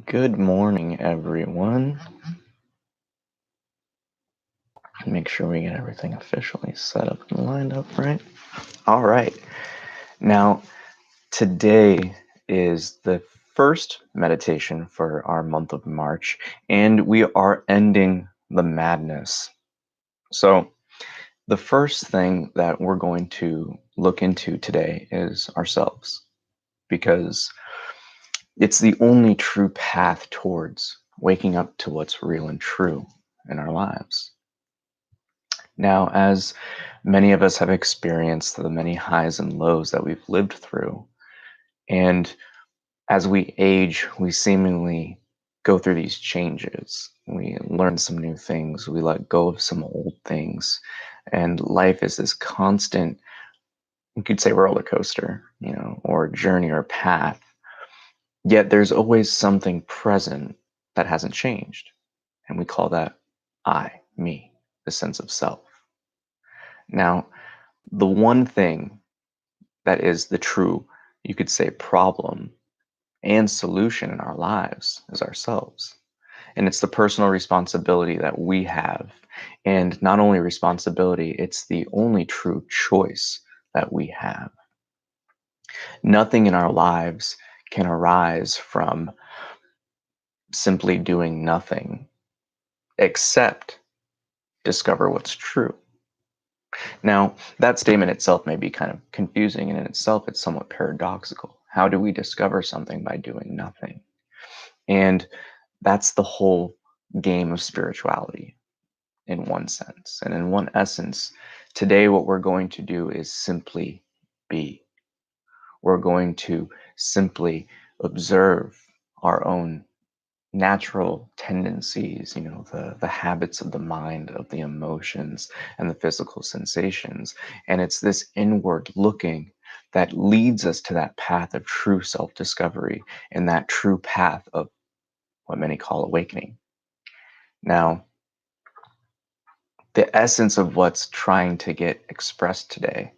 Good morning, everyone. Make sure we get everything officially set up and lined up, right? All right. Now, today is the first meditation for our month of March, and we are ending the madness. So, the first thing that we're going to look into today is ourselves, because it's the only true path towards waking up to what's real and true in our lives. Now, as many of us have experienced the many highs and lows that we've lived through, and as we age, we seemingly go through these changes. We learn some new things, we let go of some old things, and life is this constant, you could say, roller coaster, or journey or path. Yet there's always something present that hasn't changed, and we call that I, me, the sense of self. Now, the one thing that is the true, you could say, problem and solution in our lives is ourselves. And it's the personal responsibility that we have. And not only responsibility, it's the only true choice that we have. Nothing in our lives can arise from simply doing nothing except discover what's true. Now, that statement itself may be kind of confusing, and in itself, it's somewhat paradoxical. How do we discover something by doing nothing? And that's the whole game of spirituality in one sense. And in one essence, today, what we're going to do is simply be. We're going to simply observe our own natural tendencies, the habits of the mind, of the emotions, and the physical sensations. And it's this inward looking that leads us to that path of true self-discovery and that true path of what many call awakening. Now, the essence of what's trying to get expressed today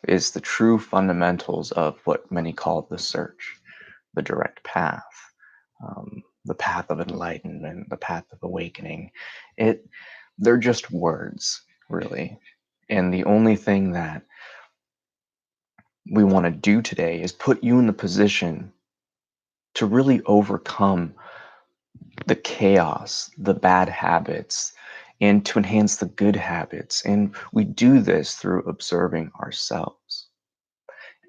is the true fundamentals of what many call the search, the direct path, the path of enlightenment, the path of awakening. They're just words, really. And the only thing that we want to do today is put you in the position to really overcome the chaos, the bad habits, and to enhance the good habits. And we do this through observing ourselves.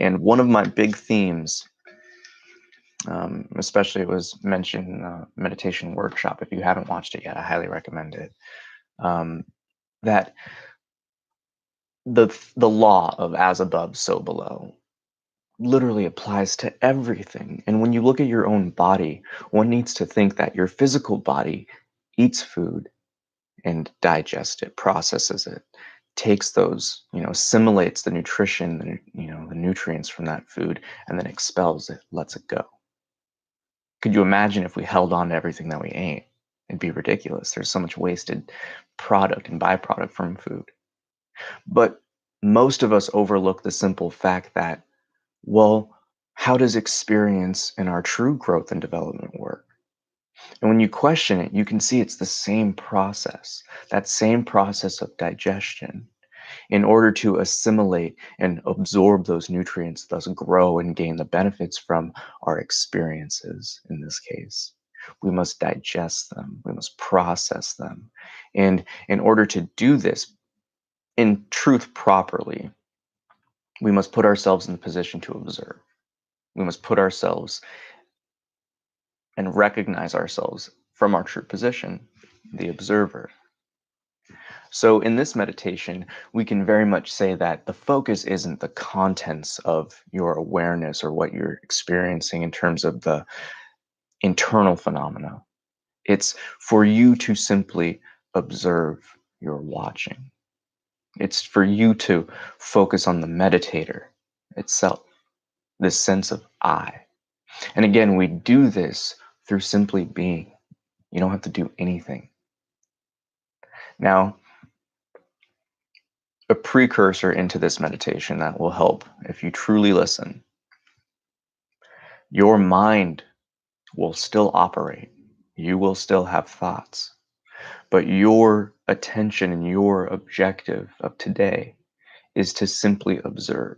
And one of my big themes, especially it was mentioned in the meditation workshop, if you haven't watched it yet, I highly recommend it, that the law of as above, so below literally applies to everything. And when you look at your own body, one needs to think that your physical body eats food and digests it, processes it, takes those, assimilates the nutrition, the nutrients from that food, and then expels it, lets it go. Could you imagine if we held on to everything that we ate? It'd be ridiculous. There's so much wasted product and byproduct from food. But most of us overlook the simple fact that, well, how does experience and our true growth and development work? And when you question it, you can see it's the same process, that same process of digestion. In order to assimilate and absorb those nutrients, thus grow and gain the benefits from our experiences in this case, we must digest them, we must process them. And in order to do this in truth properly, we must put ourselves in the position to observe. We must put ourselves and recognize ourselves from our true position, the observer. So in this meditation, we can very much say that the focus isn't the contents of your awareness or what you're experiencing in terms of the internal phenomena. It's for you to simply observe your watching. It's for you to focus on the meditator itself, this sense of I. And again, we do this through simply being. You don't have to do anything. Now, a precursor into this meditation that will help if you truly listen. Your mind will still operate. You will still have thoughts. But your attention and your objective of today is to simply observe.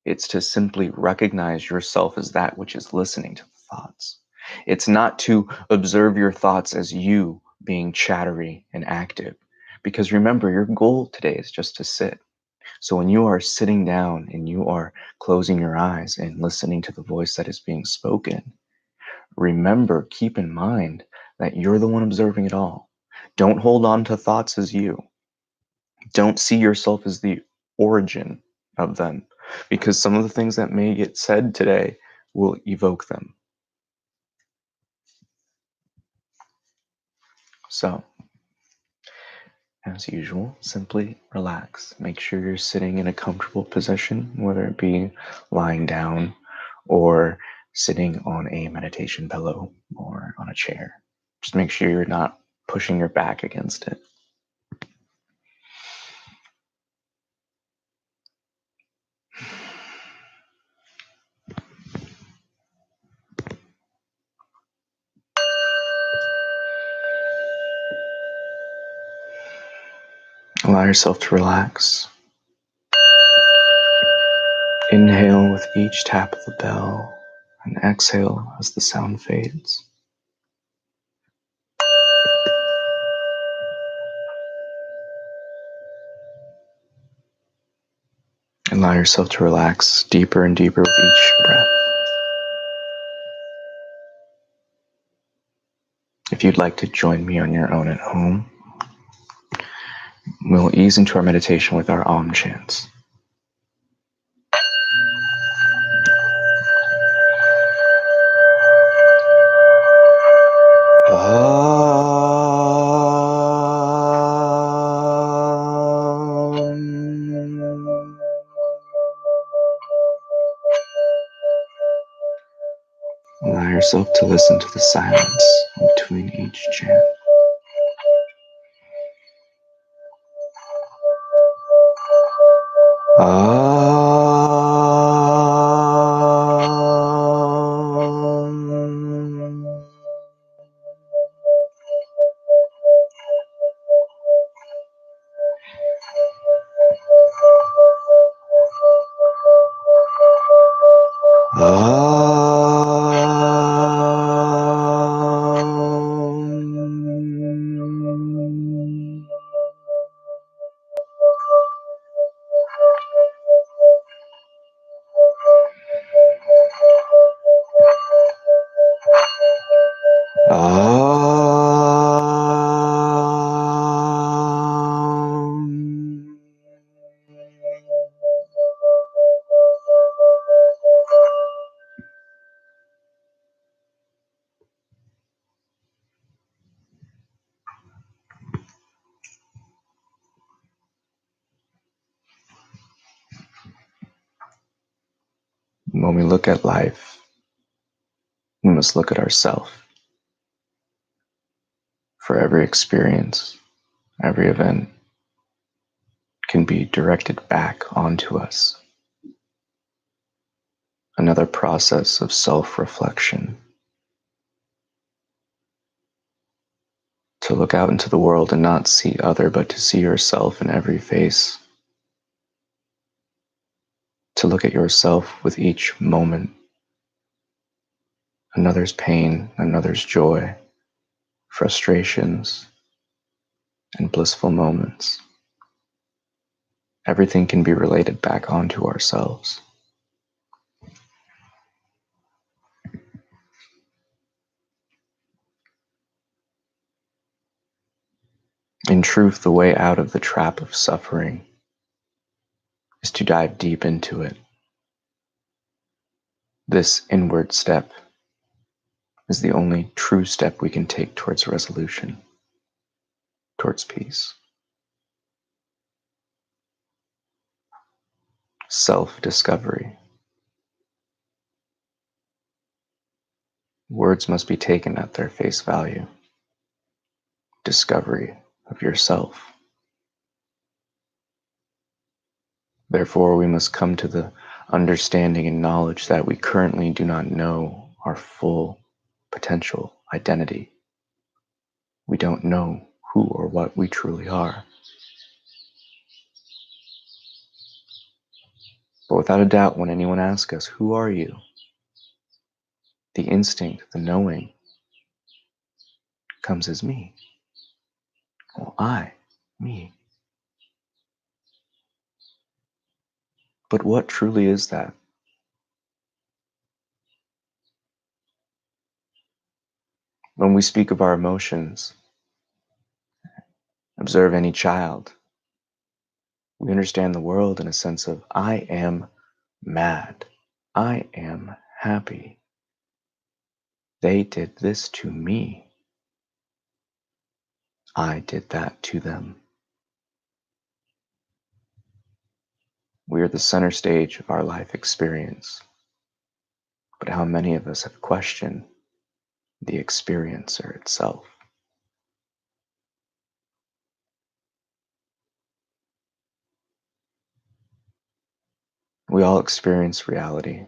It's to simply recognize yourself as that which is listening to the thoughts. It's not to observe your thoughts as you being chattery and active. Because remember, your goal today is just to sit. So when you are sitting down and you are closing your eyes and listening to the voice that is being spoken, remember, keep in mind that you're the one observing it all. Don't hold on to thoughts as you. Don't see yourself as the origin of them, because some of the things that may get said today will evoke them. So, as usual, simply relax. Make sure you're sitting in a comfortable position, whether it be lying down or sitting on a meditation pillow or on a chair. Just make sure you're not pushing your back against it. Allow yourself to relax. Inhale with each tap of the bell and exhale as the sound fades. Allow yourself to relax deeper and deeper with each breath. If you'd like to join me on your own at home, we'll ease into our meditation with our Om chants. Allow yourself to listen to the silence between each chant. When we look at life, we must look at ourselves. For every experience, every event can be directed back onto us. Another process of self-reflection. To look out into the world and not see other, but to see yourself in every face. To look at yourself with each moment. Another's pain, another's joy, frustrations, and blissful moments. Everything can be related back onto ourselves. In truth, the way out of the trap of suffering is to dive deep into it. This inward step is the only true step we can take towards resolution, towards peace. Self-discovery. Words must be taken at their face value. Discovery of yourself. Therefore, we must come to the understanding and knowledge that we currently do not know our full potential identity. We don't know who or what we truly are. But without a doubt, when anyone asks us, who are you? The instinct, the knowing, comes as me. Well, me. But what truly is that? When we speak of our emotions, observe any child, we understand the world in a sense of, I am mad. I am happy. They did this to me. I did that to them. We are the center stage of our life experience. But how many of us have questioned the experiencer itself? We all experience reality.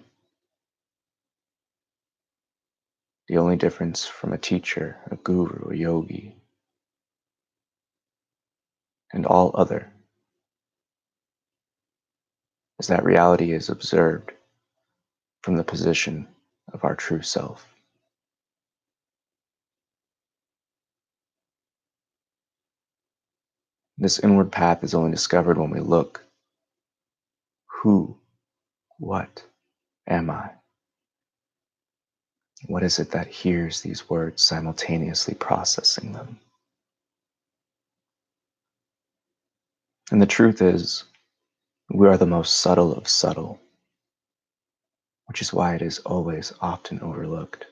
The only difference from a teacher, a guru, a yogi, and all other is that reality is observed from the position of our true self. This inward path is only discovered when we look. Who, what am I? What is it that hears these words simultaneously processing them? And the truth is, we are the most subtle of subtle, which is why it is always often overlooked.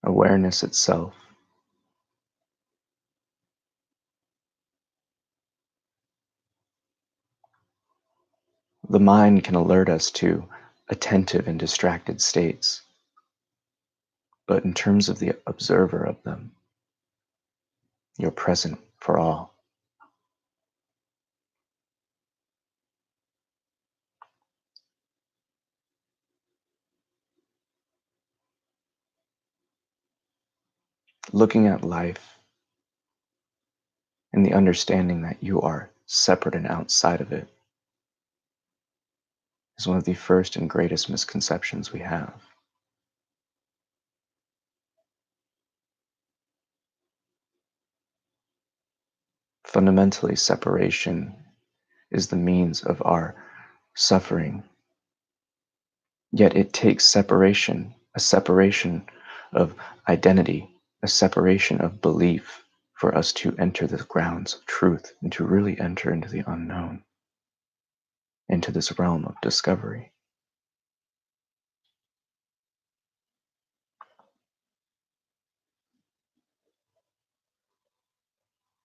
Awareness itself, the mind can alert us to attentive and distracted states, but in terms of the observer of them, you're present for all. Looking at life and the understanding that you are separate and outside of it is one of the first and greatest misconceptions we have. Fundamentally, separation is the means of our suffering. Yet it takes separation, a separation of identity, a separation of belief, for us to enter the grounds of truth and to really enter into the unknown, into this realm of discovery.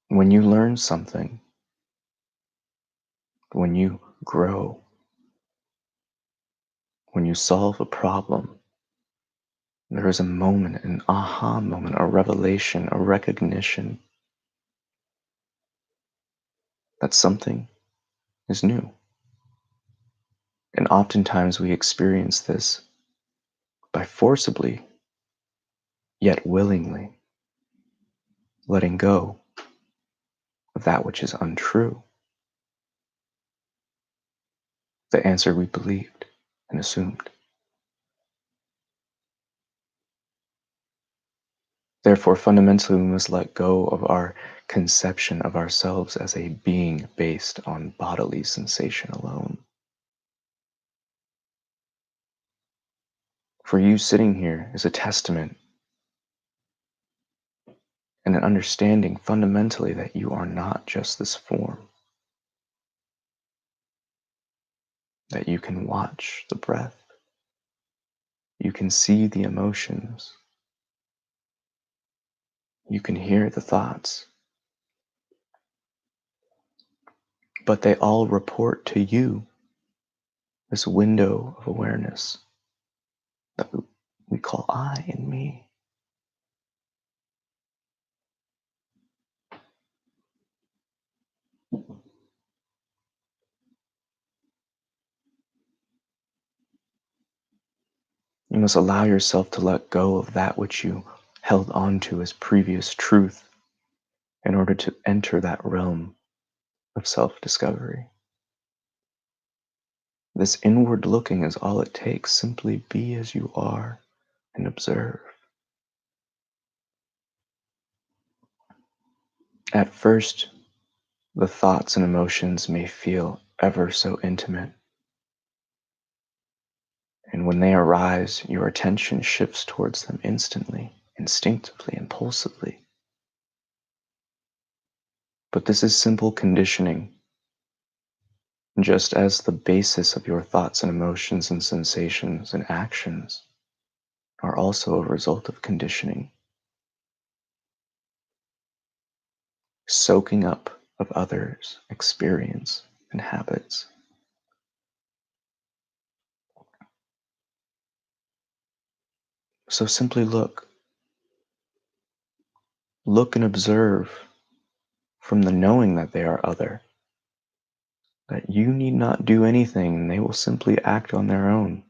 When you learn something, when you grow, when you solve a problem, there is a moment, an aha moment, a revelation, a recognition that something is new. And oftentimes we experience this by forcibly, yet willingly, letting go of that which is untrue, the answer we believed and assumed. Therefore, fundamentally, we must let go of our conception of ourselves as a being based on bodily sensation alone. For you sitting here is a testament and an understanding fundamentally that you are not just this form, that you can watch the breath, you can see the emotions, you can hear the thoughts, but they all report to you this window of awareness that we call I and me. You must allow yourself to let go of that which you held on to as previous truth in order to enter that realm of self-discovery. This inward looking is all it takes. Simply be as you are and observe. At first, the thoughts and emotions may feel ever so intimate. And when they arise, your attention shifts towards them instantly, instinctively, impulsively. But this is simple conditioning, just as the basis of your thoughts and emotions and sensations and actions are also a result of conditioning, soaking up of others' experience and habits. So simply look. Look and observe from the knowing that they are other, that you need not do anything and they will simply act on their own.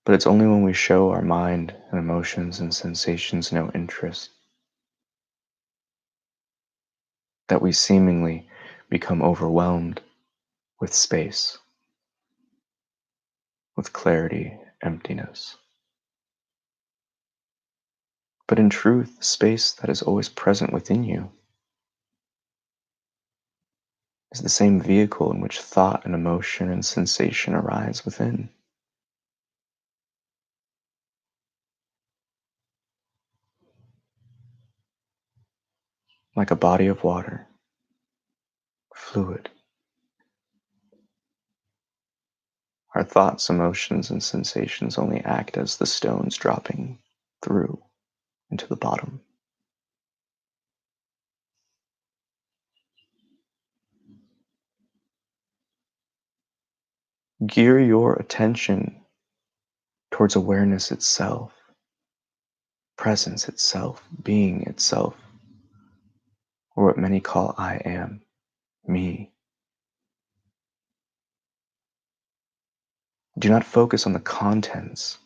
But it's only when we show our mind and emotions and sensations no interest that we seemingly become overwhelmed with space, with clarity, emptiness. But in truth, the space that is always present within you is the same vehicle in which thought and emotion and sensation arise within. Like a body of water, fluid. Our thoughts, emotions, and sensations only act as the stones dropping through into the bottom. Gear your attention towards awareness itself, presence itself, being itself, or what many call I am, me. Do not focus on the contents.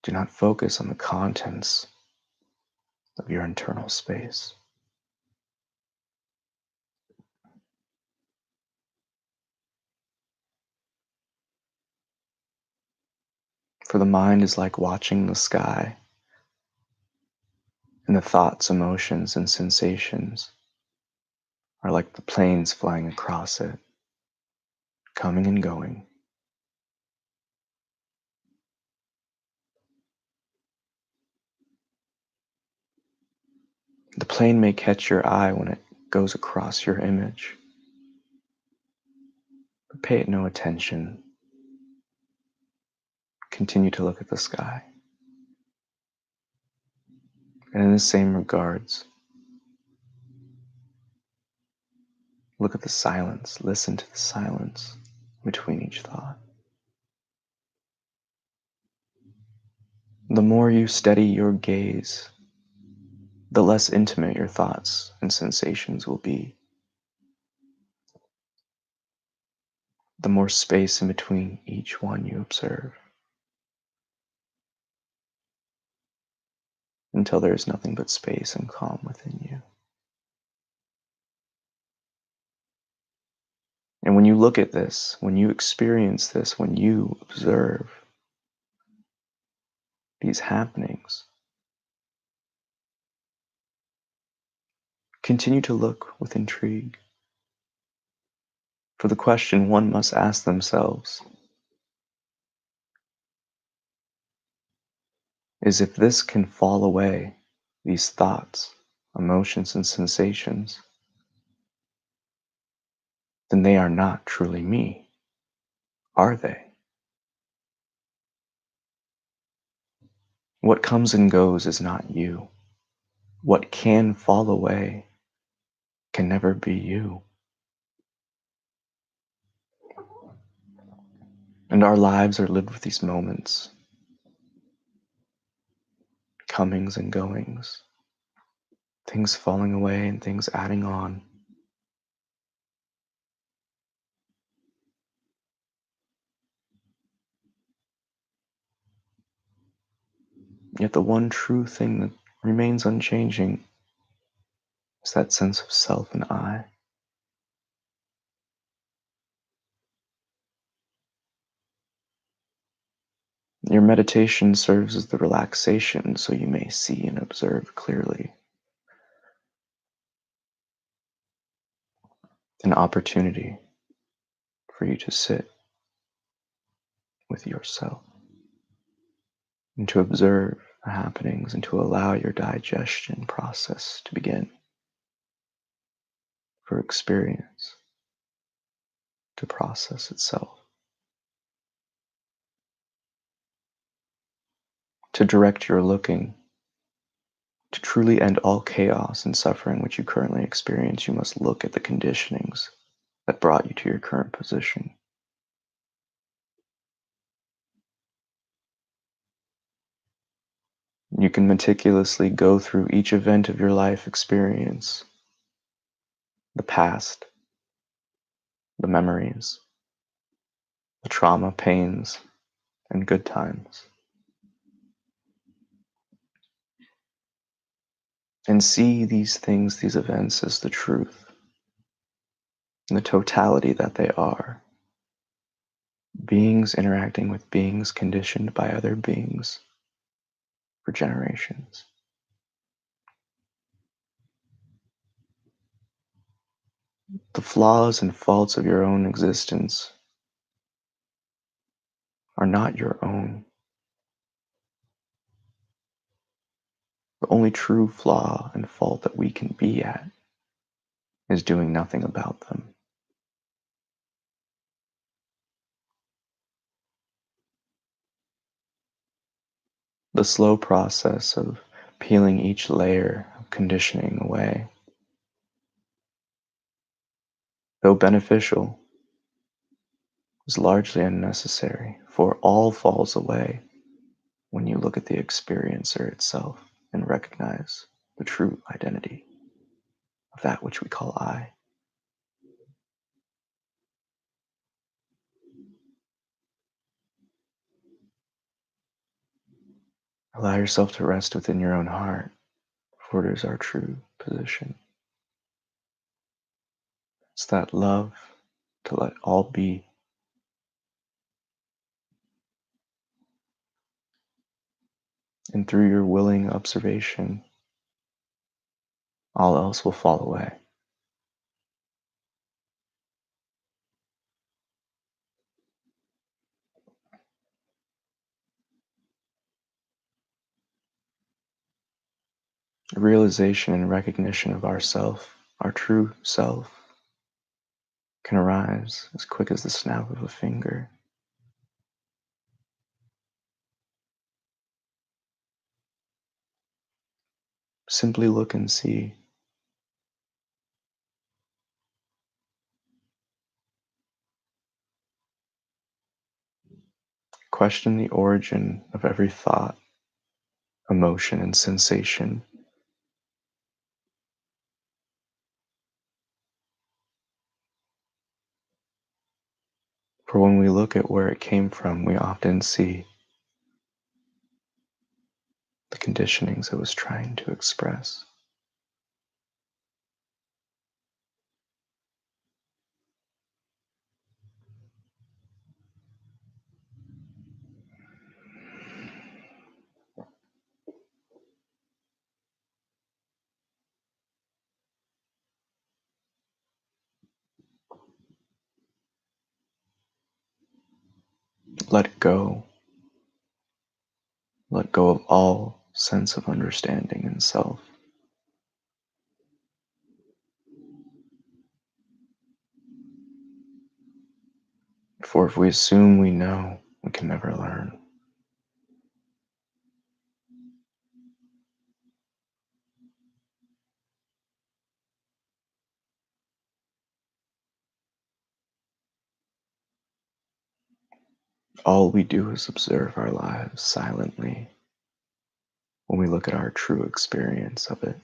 Do not focus on the contents of your internal space. For the mind is like watching the sky, and the thoughts, emotions, and sensations are like the planes flying across it, coming and going. The plane may catch your eye when it goes across your image, but pay it no attention. Continue to look at the sky. And in the same regards, look at the silence, listen to the silence between each thought. The more you steady your gaze, the less intimate your thoughts and sensations will be. The more space in between each one you observe, until there is nothing but space and calm within you. And when you look at this, when you experience this, when you observe these happenings, continue to look with intrigue. For the question one must ask themselves is if this can fall away, these thoughts, emotions, and sensations, then they are not truly me, are they? What comes and goes is not you. What can fall away can never be you. And our lives are lived with these moments, comings and goings, things falling away and things adding on. Yet the one true thing that remains unchanging is that sense of self and I. Your meditation serves as the relaxation so you may see and observe clearly, an opportunity for you to sit with yourself and to observe the happenings and to allow your digestion process to begin, for experience to process itself, to direct your looking. To truly end all chaos and suffering which you currently experience, you must look at the conditionings that brought you to your current position. You can meticulously go through each event of your life experience, the past, the memories, the trauma, pains, and good times, and see these things, these events, as the truth and the totality that they are. Beings interacting with beings conditioned by other beings for generations. The flaws and faults of your own existence are not your own. The only true flaw and fault that we can be at is doing nothing about them. The slow process of peeling each layer of conditioning away, though beneficial, is largely unnecessary, for all falls away when you look at the experiencer itself and recognize the true identity of that which we call I. Allow yourself to rest within your own heart, for it is our true position. It's that love to let all be, and through your willing observation, all else will fall away. The realization and recognition of ourself, our true self, can arise as quick as the snap of a finger. Simply look and see. Question the origin of every thought, emotion, and sensation. For when we look at where it came from, we often see the conditionings it was trying to express. Let go. Let go of all sense of understanding in self. For if we assume we know, we can never learn. All we do is observe our lives silently when we look at our true experience of it.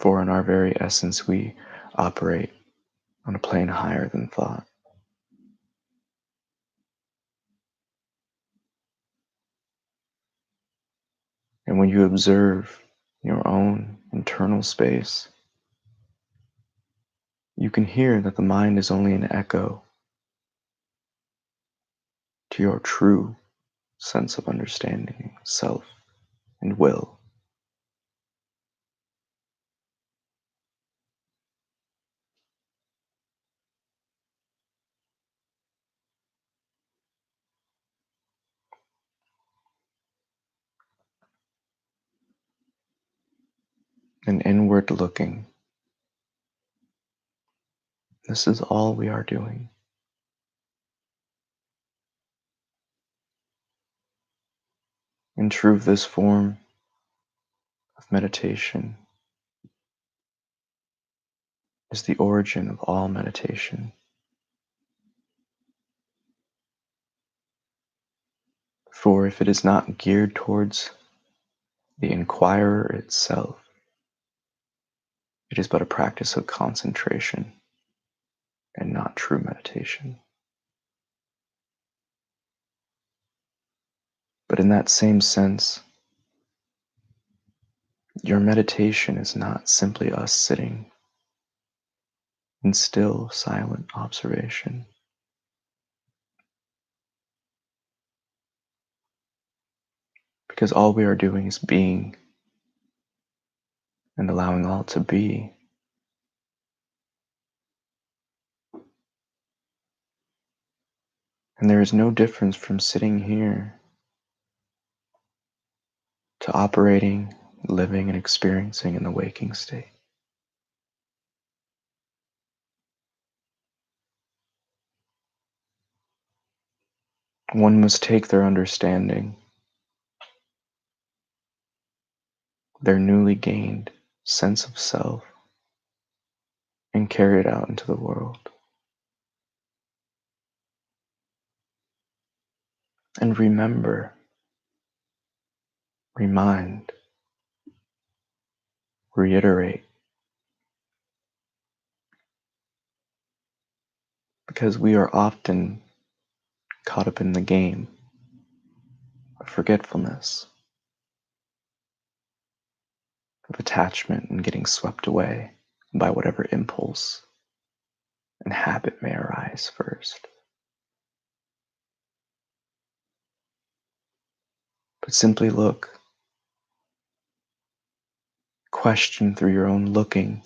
For in our very essence, we operate on a plane higher than thought. And when you observe your own internal space, you can hear that the mind is only an echo to your true sense of understanding, self, and will. And inward looking, this is all we are doing. In truth, this form of meditation is the origin of all meditation. For if it is not geared towards the inquirer itself, it is but a practice of concentration and not true meditation. But in that same sense, your meditation is not simply us sitting in still, silent observation. Because all we are doing is being and allowing all to be. And there is no difference from sitting here to operating, living, and experiencing in the waking state. One must take their understanding, their newly gained sense of self, and carry it out into the world. And remember, remind, reiterate, because we are often caught up in the game of forgetfulness, of attachment, and getting swept away by whatever impulse and habit may arise first. But simply look, question through your own looking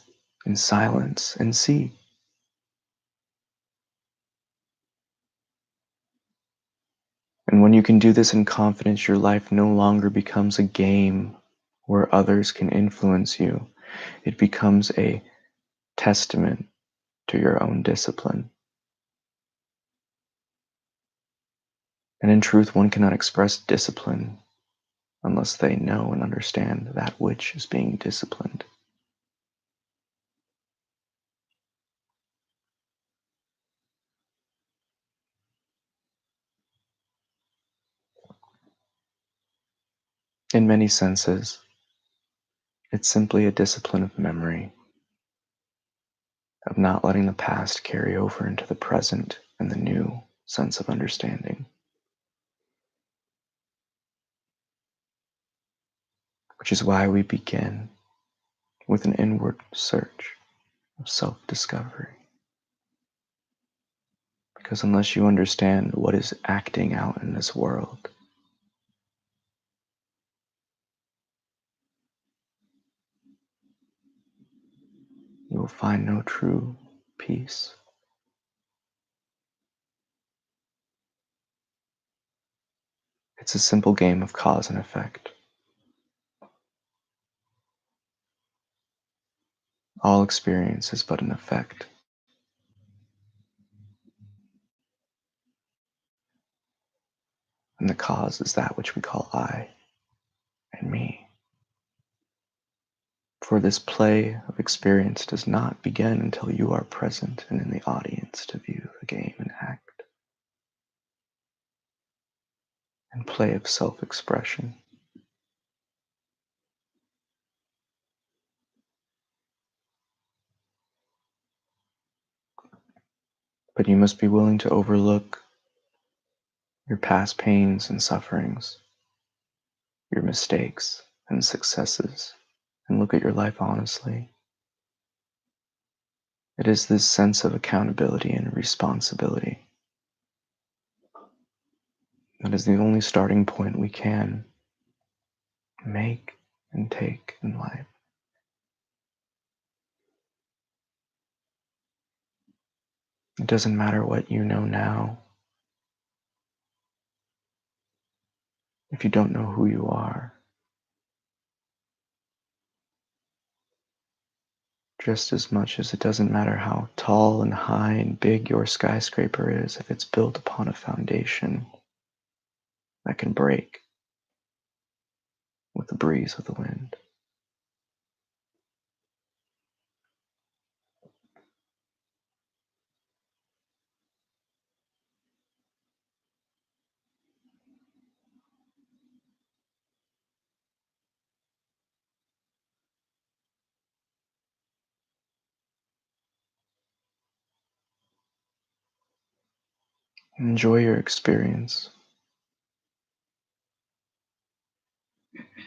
in silence, and see. And when you can do this in confidence, your life no longer becomes a game where others can influence you. It becomes a testament to your own discipline. And in truth, one cannot express discipline unless they know and understand that which is being disciplined. In many senses, it's simply a discipline of memory, of not letting the past carry over into the present and the new sense of understanding. Which is why we begin with an inward search of self-discovery. Because unless you understand what is acting out in this world, you will find no true peace. It's a simple game of cause and effect. All experience is but an effect. And the cause is that which we call I and me. For this play of experience does not begin until you are present and in the audience to view the game and act and play of self-expression. But you must be willing to overlook your past pains and sufferings, your mistakes and successes, and look at your life honestly. It is this sense of accountability and responsibility that is the only starting point we can make and take in life. It doesn't matter what you know now if you don't know who you are. Just as much as it doesn't matter how tall and high and big your skyscraper is if it's built upon a foundation that can break with the breeze of the wind. Enjoy your experience,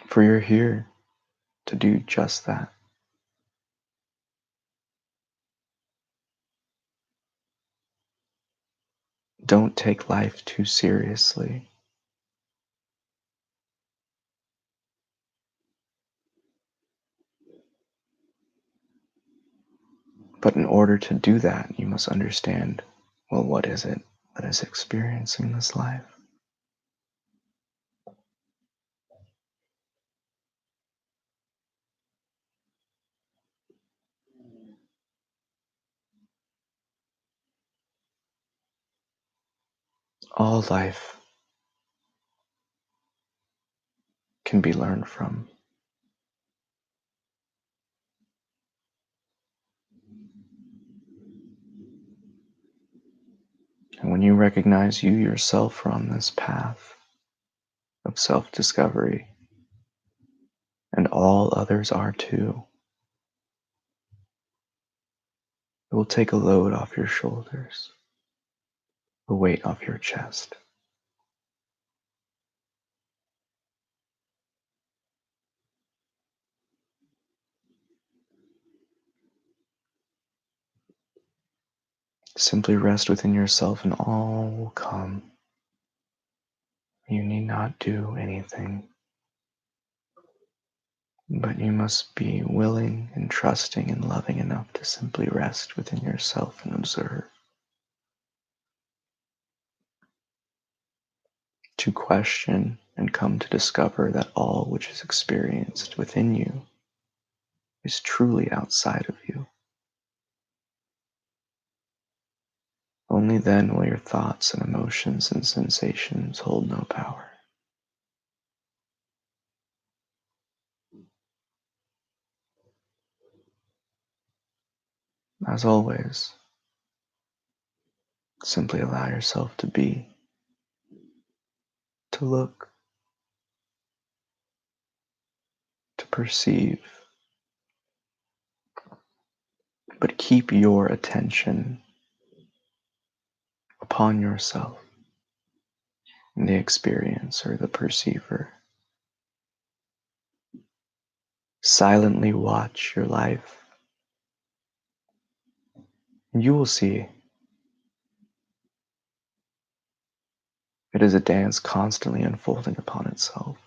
for you're here to do just that. Don't take life too seriously. But in order to do that, you must understand, well, what is it that is experiencing this life? All life can be learned from. And when you recognize you yourself are on this path of self-discovery, and all others are too, it will take a load off your shoulders, a weight off your chest. Simply rest within yourself and all will come. You need not do anything, but you must be willing and trusting and loving enough to simply rest within yourself and observe. To question and come to discover that all which is experienced within you is truly outside of you. Only then will your thoughts and emotions and sensations hold no power. As always, simply allow yourself to be, to look, to perceive, but keep your attention upon yourself, the experiencer, the perceiver. Silently watch your life, and you will see it is a dance constantly unfolding upon itself.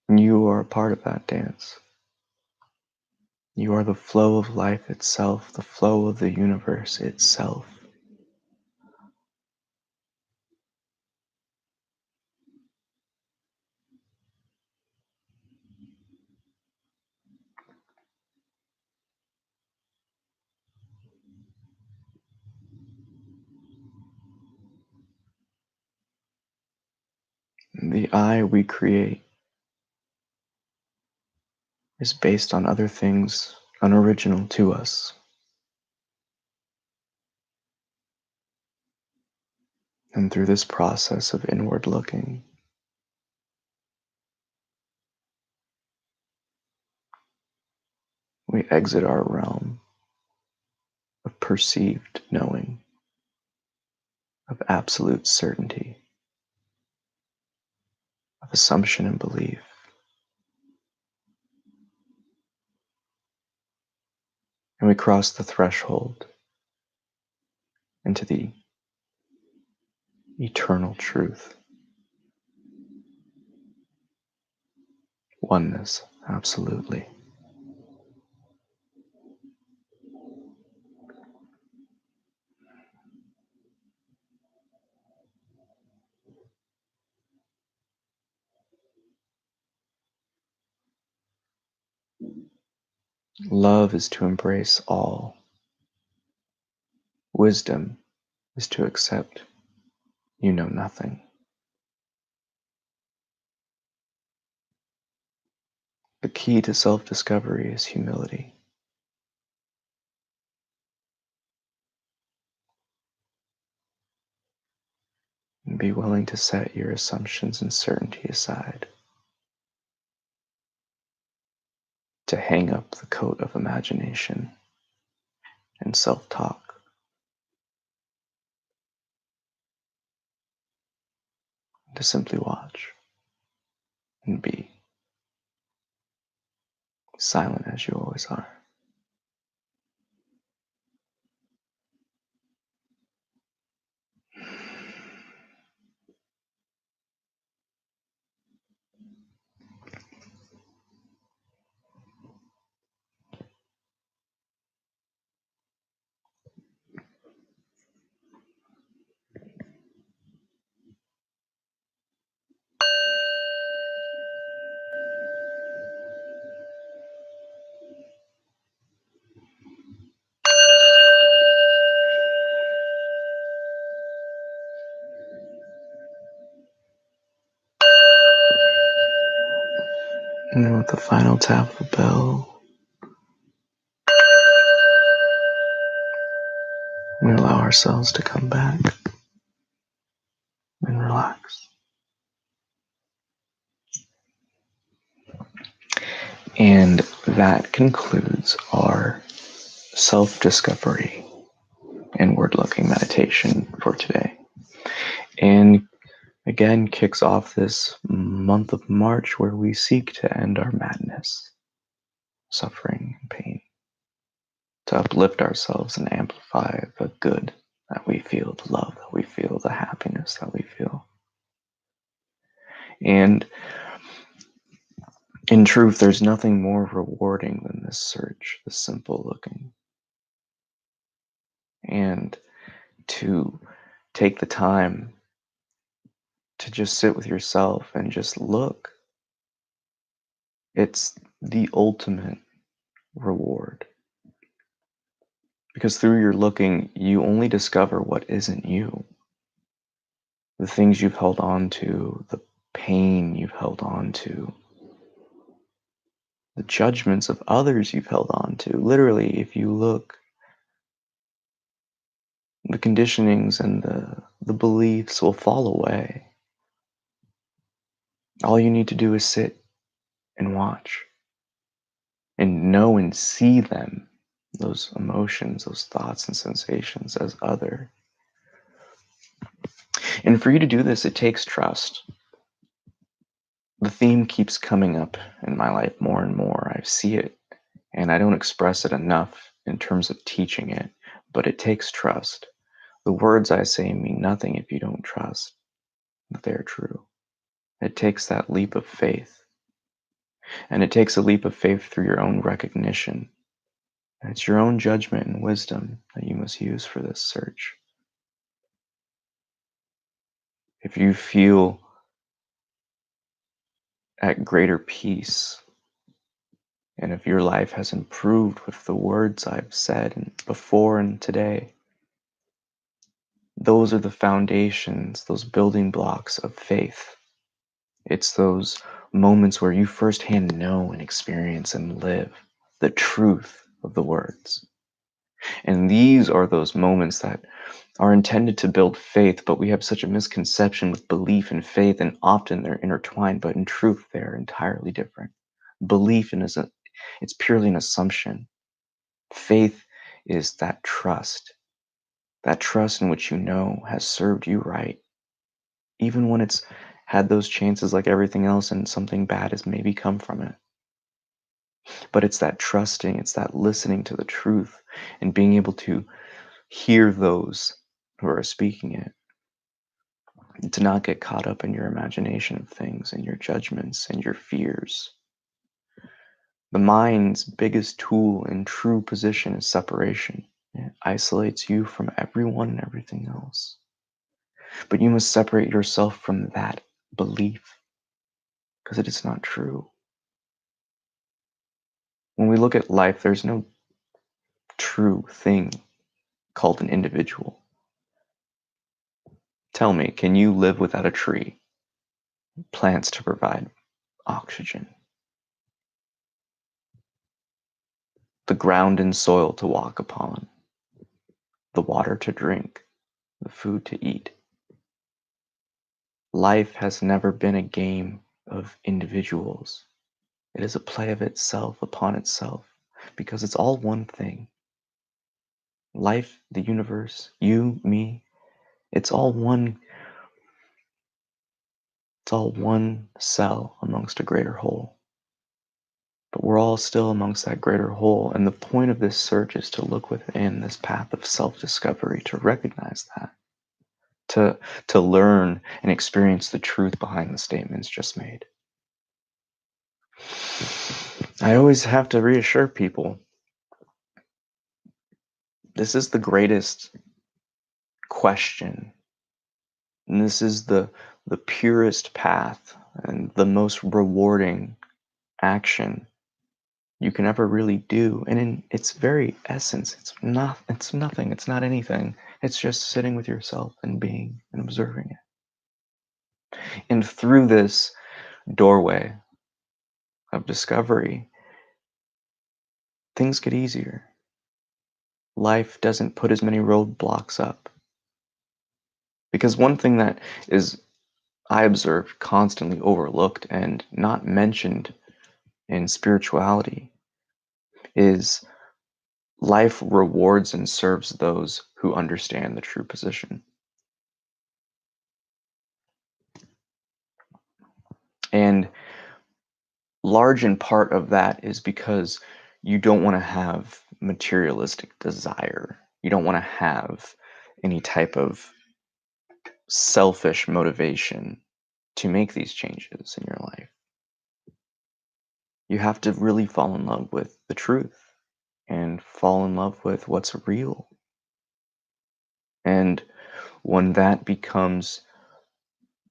And you are a part of that dance. You are the flow of life itself, the flow of the universe itself. The I we create is based on other things unoriginal to us. And through this process of inward looking, We exit our realm of perceived knowing, of absolute certainty, of assumption and belief. And we cross the threshold into the eternal truth. Oneness, absolutely. Love is to embrace all. Wisdom is to accept you know nothing. The key to self-discovery is humility. And be willing to set your assumptions and certainty aside, to hang up the coat of imagination and self-talk, to simply watch and be silent as you always are. And then with the final tap of the bell, we allow ourselves to come back and relax. And that concludes our self-discovery inward-looking meditation for today. And again, kicks off this month of March where we seek to end our madness, suffering, and pain, to uplift ourselves and amplify the good that we feel, the love that we feel, the happiness that we feel. And in truth, there's nothing more rewarding than this search, this simple looking. And to take the time to just sit with yourself and just look, it's the ultimate reward. Because through your looking, you only discover what isn't you. The things you've held on to, the pain you've held on to, the judgments of others you've held on to. Literally, if you look, the conditionings and the beliefs will fall away. All you need to do is sit and watch and know and see them, those emotions, those thoughts and sensations as other. And for you to do this, it takes trust. The theme keeps coming up in my life more and more. I see it, and I don't express it enough in terms of teaching it, but it takes trust. The words I say mean nothing if you don't trust that they're true. It takes that leap of faith. And it takes a leap of faith through your own recognition. And it's your own judgment and wisdom that you must use for this search. If you feel at greater peace, and if your life has improved with the words I've said and before and today, those are the foundations, those building blocks of faith. It's those moments where you firsthand know and experience and live the truth of the words. And these are those moments that are intended to build faith, but we have such a misconception with belief and faith, and often they're intertwined, but in truth, they're entirely different. Belief It's purely an assumption. Faith is that trust in which you know has served you right, even when it's had those chances like everything else and something bad has maybe come from it. But it's that trusting, it's that listening to the truth and being able to hear those who are speaking it, and to not get caught up in your imagination of things and your judgments and your fears. The mind's biggest tool and true position is separation. It isolates you from everyone and everything else. But you must separate yourself from that belief because it is not true. When we look at life, there's no true thing called an individual. Tell me, can you live without a tree, plants to provide oxygen, the ground and soil to walk upon, the water to drink, the food to eat? Life has never been a game of individuals. It is a play of itself upon itself because it's all one thing. Life, the universe, you, me, it's all one cell amongst a greater whole. But we're all still amongst that greater whole, and the point of this search is to look within this path of self-discovery, to recognize that, to learn and experience the truth behind the statements just made. I always have to reassure people, this is the greatest question, and this is the purest path and the most rewarding action you can ever really do. And in its very essence, it's nothing, it's not anything. It's just sitting with yourself and being and observing it. And through this doorway of discovery, things get easier. Life doesn't put as many roadblocks up. Because one thing that is, I observed, constantly overlooked and not mentioned in spirituality is life rewards and serves those who understand the true position. And large in part of that is because you don't want to have materialistic desire. You don't want to have any type of selfish motivation to make these changes in your life. You have to really fall in love with the truth and fall in love with what's real. And when that becomes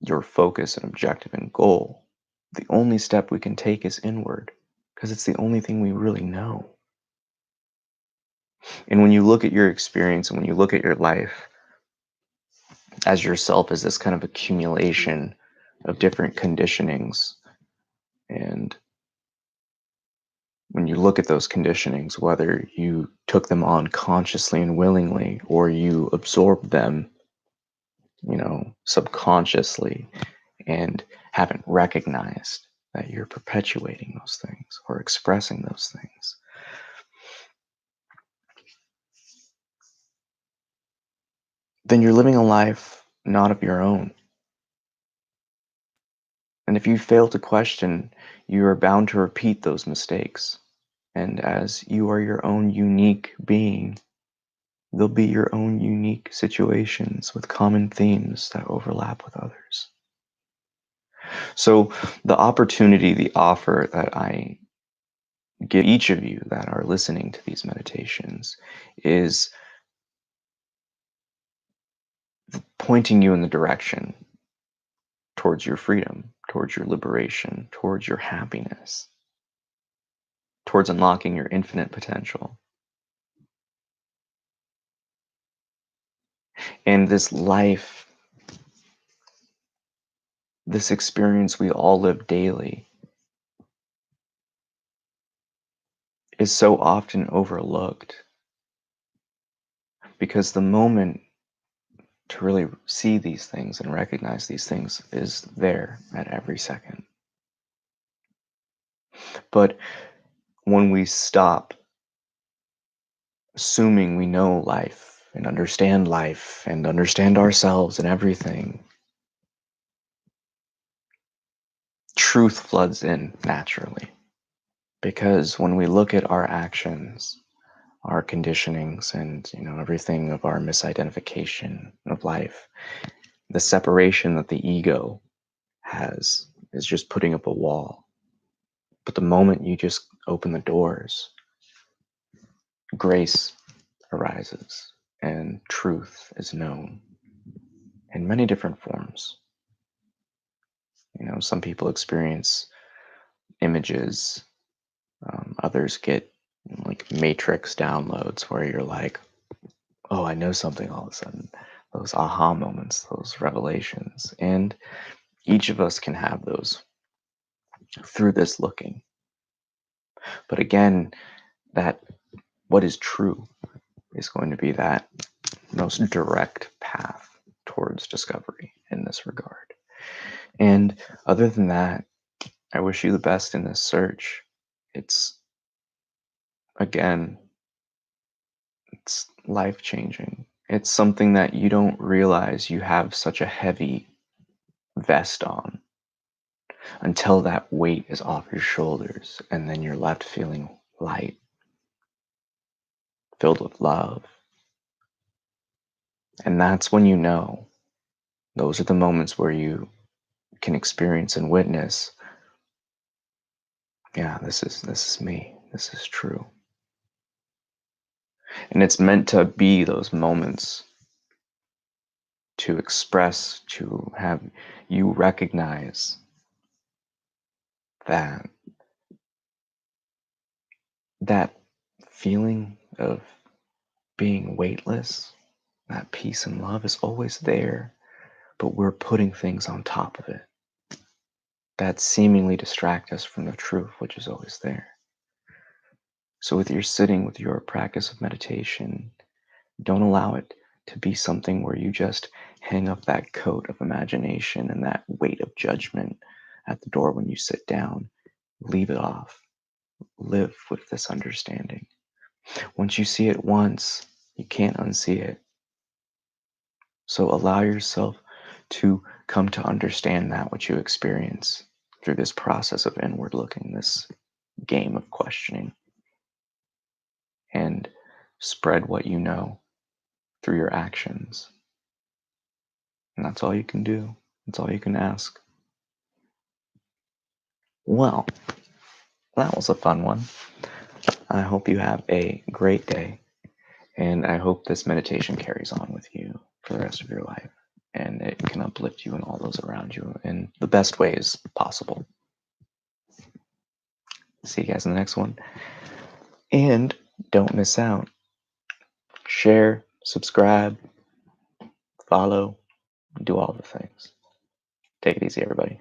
your focus and objective and goal, the only step we can take is inward, because it's the only thing we really know. And when you look at your experience and when you look at your life as yourself as this kind of accumulation of different conditionings, and when you look at those conditionings, whether you took them on consciously and willingly or you absorbed them, subconsciously and haven't recognized that you're perpetuating those things or expressing those things, then you're living a life not of your own. And if you fail to question, you are bound to repeat those mistakes. And as you are your own unique being, there'll be your own unique situations with common themes that overlap with others. So the opportunity, the offer that I give each of you that are listening to these meditations is pointing you in the direction towards your freedom, towards your liberation, towards your happiness, towards unlocking your infinite potential. And this life, this experience we all live daily, is so often overlooked because the moment to really see these things and recognize these things is there at every second. But when we stop assuming we know life and understand ourselves and everything, truth floods in naturally. Because when we look at our actions, our conditionings, and everything of our misidentification of life, the separation that the ego has is just putting up a wall. But the moment you just open the doors, grace arises and truth is known in many different forms. Some people experience images, others get like matrix downloads where you're like, oh, I know something all of a sudden. Those aha moments, those revelations. And each of us can have those through this looking. But again, that what is true is going to be that most direct path towards discovery in this regard. And other than that, I wish you the best in this search. It's, again, it's life changing. It's something that you don't realize you have such a heavy vest on until that weight is off your shoulders, and then you're left feeling light, filled with love. And that's when those are the moments where you can experience and witness, yeah, this is me. This is true. And it's meant to be those moments to express, to have you recognize that that feeling of being weightless, that peace and love is always there, but we're putting things on top of it that seemingly distract us from the truth, which is always there. So with your sitting, with your practice of meditation, don't allow it to be something where you just hang up that coat of imagination and that weight of judgment at the door when you sit down. Leave it off. Live with this understanding. Once you see it once, you can't unsee it. So allow yourself to come to understand that which you experience through this process of inward looking, this game of questioning, and spread what you know through your actions. And that's all you can do. That's all you can ask. Well, that was a fun one. I hope you have a great day, and I hope this meditation carries on with you for the rest of your life, and it can uplift you and all those around you in the best ways possible. See you guys in the next one. And don't miss out. Share, subscribe, follow, do all the things. Take it easy, everybody.